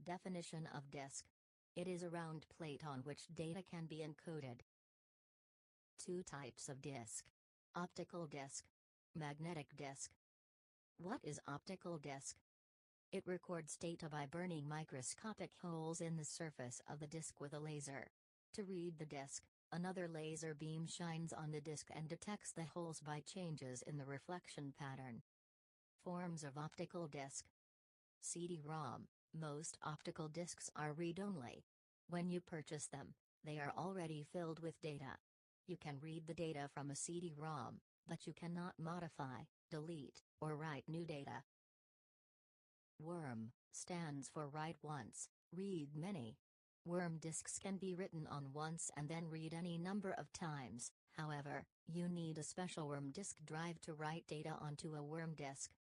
Definition of disk. It is a round plate on which data can be encoded. Two types of disk. Optical disk. Magnetic disk. What is optical disk? It records data by burning microscopic holes in the surface of the disk with a laser. To read the disk, another laser beam shines on the disk and detects the holes by changes in the reflection pattern. Forms of optical disk. CD-ROM. Most optical disks are read-only. When you purchase them, they are already filled with data. You can read the data from a CD-ROM, but you cannot modify, delete, or write new data. WORM stands for write once, read many. WORM disks can be written on once and then read any number of times. However, you need a special WORM disk drive to write data onto a WORM disk.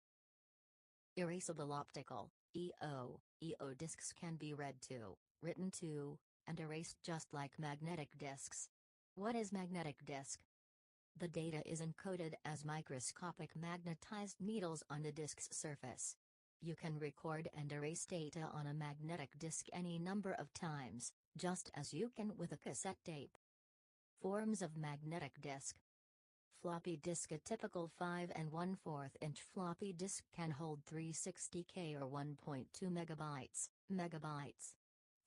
Erasable optical (EO). EO disks can be read to, written to, and erased just like magnetic disks. What is magnetic disk? The data is encoded as microscopic magnetized needles on the disk's surface. You can record and erase data on a magnetic disk any number of times, just as you can with a cassette tape. Forms of magnetic disk. Floppy disk. A typical 5 1/4 inch floppy disk can hold 360K or 1.2 megabytes.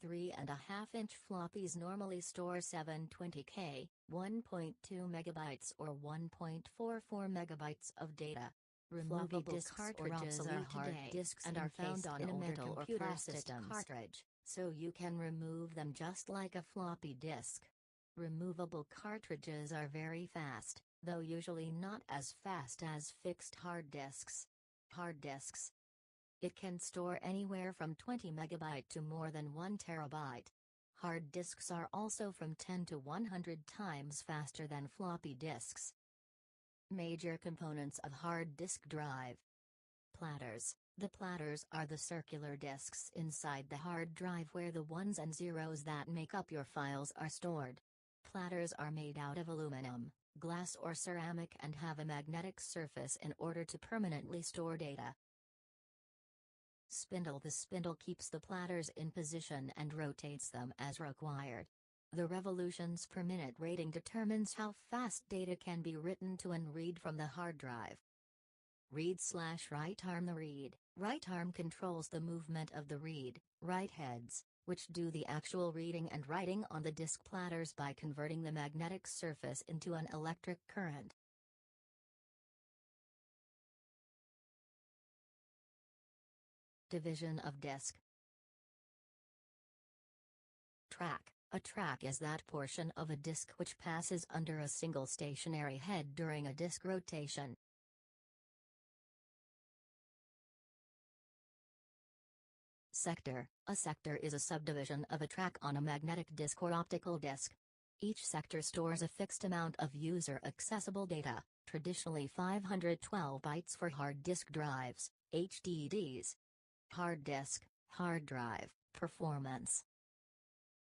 3.5 inch floppies normally store 720K, 1.2 megabytes or 1.44 megabytes of data. Removable disks cartridges are hard disks and are found on in a older metal or computer plastic systems, cartridge, so you can remove them just like a floppy disk. Removable cartridges are very fast, though usually not as fast as fixed hard disks. Hard disks. It can store anywhere from 20 megabyte to more than 1 terabyte. Hard disks are also from 10 to 100 times faster than floppy disks. Major components of hard disk drive. Platters. The platters are the circular disks inside the hard drive where the ones and zeros that make up your files are stored. Platters are made out of aluminum, glass or ceramic and have a magnetic surface in order to permanently store data. Spindle. The spindle keeps the platters in position and rotates them as required. The revolutions per minute rating determines how fast data can be written to and read from the hard drive. Read/write arm. The right arm controls the movement of the write heads, which do the actual reading and writing on the disk platters by converting the magnetic surface into an electric current. Division of disk. Track. A track is that portion of a disk which passes under a single stationary head during a disk rotation. Sector. A sector is a subdivision of a track on a magnetic disk or optical disk. Each sector stores a fixed amount of user-accessible data, traditionally 512 bytes for hard disk drives, HDDs. Hard disk, hard drive, performance.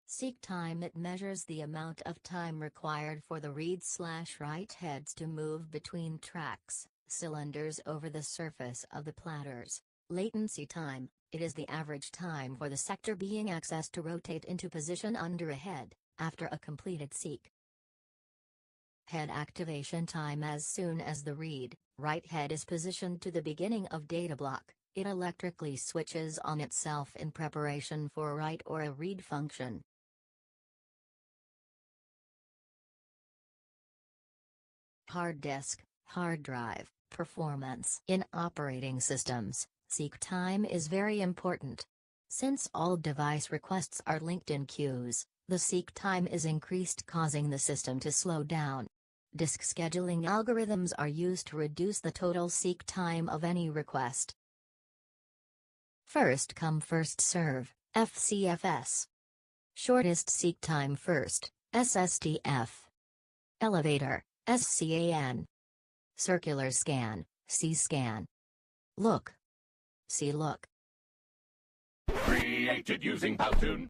Seek time. It measures the amount of time required for the read/write heads to move between tracks, cylinders over the surface of the platters. Latency time. It is the average time for the sector being accessed to rotate into position under a head, after a completed seek. Head activation time. As soon as the read/write head is positioned to the beginning of data block, it electrically switches on itself in preparation for a write or a read function. Hard disk, hard drive, performance. In operating systems, seek time is very important. Since all device requests are linked in queues, the seek time is increased, causing the system to slow down. Disk scheduling algorithms are used to reduce the total seek time of any request. First come first serve, FCFS. Shortest seek time first, SSTF. Elevator, SCAN. Circular scan, C-scan. Look. C-look. Created using Powtoon.